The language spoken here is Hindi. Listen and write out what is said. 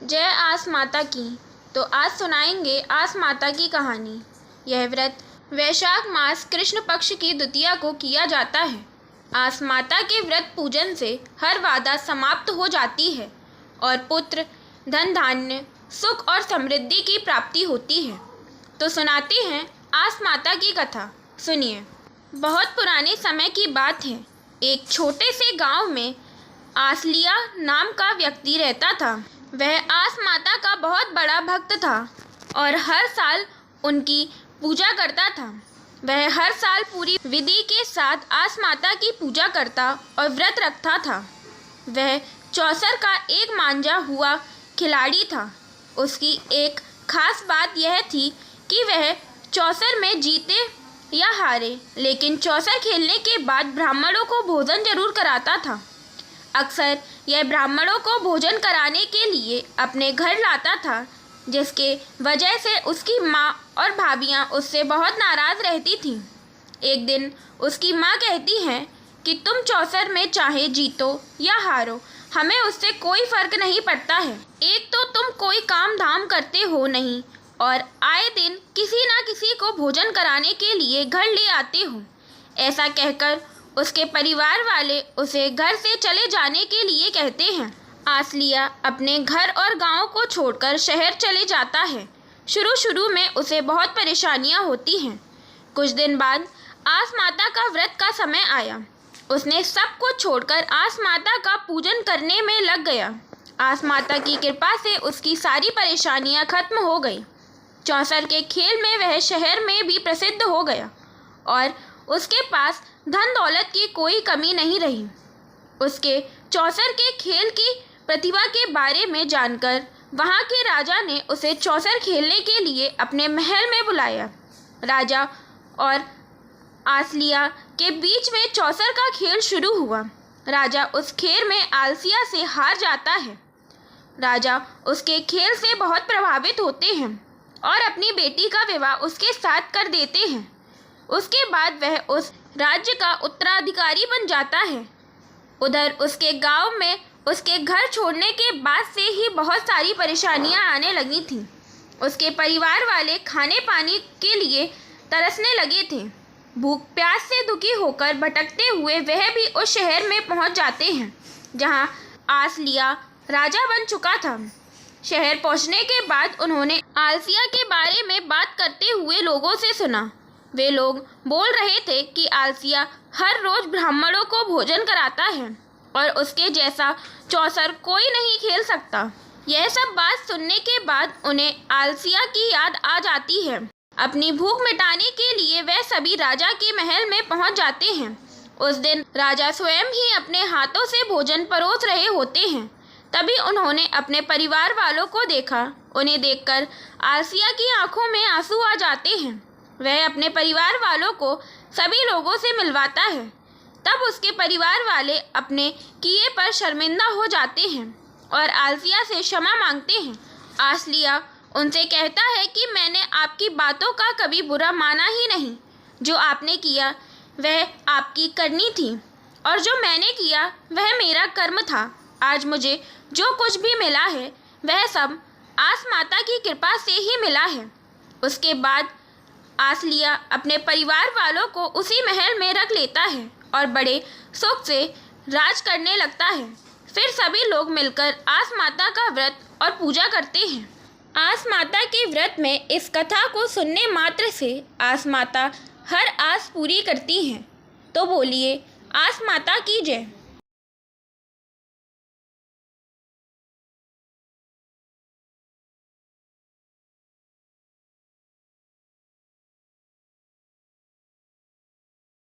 जय आस माता की। तो आज सुनाएंगे आस माता की कहानी। यह व्रत वैशाख मास कृष्ण पक्ष की द्वितीया को किया जाता है। आस माता के व्रत पूजन से हर बाधा समाप्त हो जाती है और पुत्र, धन धान्य, सुख और समृद्धि की प्राप्ति होती है। तो सुनाते हैं आस माता की कथा, सुनिए। बहुत पुराने समय की बात है। एक छोटे से गांव में आसलिया नाम का व्यक्ति रहता था। वह आस माता का बहुत बड़ा भक्त था और हर साल उनकी पूजा करता था। वह हर साल पूरी विधि के साथ आस माता की पूजा करता और व्रत रखता था। वह चौसर का एक मांझा हुआ खिलाड़ी था। उसकी एक खास बात यह थी कि वह चौसर में जीते या हारे, लेकिन चौसर खेलने के बाद ब्राह्मणों को भोजन जरूर कराता था। अक्सर यह ब्राह्मणों को भोजन कराने के लिए अपने घर लाता था, जिसके वजह से उसकी माँ और भाभियाँ उससे बहुत नाराज़ रहती थीं। एक दिन उसकी माँ कहती हैं कि तुम चौसर में चाहे जीतो या हारो, हमें उससे कोई फ़र्क नहीं पड़ता है। एक तो तुम कोई काम धाम करते हो नहीं और आए दिन किसी न किसी को भोजन कराने के लिए घर ले आते हो। ऐसा कहकर उसके परिवार वाले उसे घर से चले जाने के लिए कहते हैं। आसलिया अपने घर और गांव को छोड़कर शहर चले जाता है। शुरू में उसे बहुत परेशानियां होती हैं। कुछ दिन बाद आस माता का व्रत का समय आया। उसने सब कुछ छोड़कर आस माता का पूजन करने में लग गया। आस माता की कृपा से उसकी सारी परेशानियां खत्म हो गई। चौसर के खेल में वह शहर में भी प्रसिद्ध हो गया और उसके पास धन दौलत की कोई कमी नहीं रही। उसके चौसर के खेल की प्रतिभा के बारे में जानकर वहाँ के राजा ने उसे चौसर खेलने के लिए अपने महल में बुलाया। राजा और आसलिया के बीच में चौसर का खेल शुरू हुआ। राजा उस खेल में आलसिया से हार जाता है। राजा उसके खेल से बहुत प्रभावित होते हैं और अपनी बेटी का विवाह उसके साथ कर देते हैं। उसके बाद वह उस राज्य का उत्तराधिकारी बन जाता है। उधर उसके गांव में उसके घर छोड़ने के बाद से ही बहुत सारी परेशानियां आने लगी थीं। उसके परिवार वाले खाने पानी के लिए तरसने लगे थे। भूख प्यास से दुखी होकर भटकते हुए वह भी उस शहर में पहुंच जाते हैं जहां आसलिया राजा बन चुका था। शहर पहुंचने के बाद उन्होंने आलसिया के बारे में बात करते हुए लोगों से सुना। वे लोग बोल रहे थे कि आलसिया हर रोज़ ब्राह्मणों को भोजन कराता है और उसके जैसा चौसर कोई नहीं खेल सकता। यह सब बात सुनने के बाद उन्हें आलसिया की याद आ जाती है। अपनी भूख मिटाने के लिए वह सभी राजा के महल में पहुंच जाते हैं। उस दिन राजा स्वयं ही अपने हाथों से भोजन परोस रहे होते हैं। तभी उन्होंने अपने परिवार वालों को देखा। उन्हें देखकर आलसिया की आंखों में आंसू आ जाते हैं। वह अपने परिवार वालों को सभी लोगों से मिलवाता है। तब उसके परिवार वाले अपने किए पर शर्मिंदा हो जाते हैं और आलसिया से क्षमा मांगते हैं। आसलिया उनसे कहता है कि मैंने आपकी बातों का कभी बुरा माना ही नहीं। जो आपने किया वह आपकी करनी थी और जो मैंने किया वह मेरा कर्म था। आज मुझे जो कुछ भी मिला है वह सब आस माता की कृपा से ही मिला है। उसके बाद आसलिया अपने परिवार वालों को उसी महल में रख लेता है और बड़े सुख से राज करने लगता है। फिर सभी लोग मिलकर आस माता का व्रत और पूजा करते हैं। आस माता के व्रत में इस कथा को सुनने मात्र से आस माता हर आस पूरी करती हैं। तो बोलिए आस माता की जय।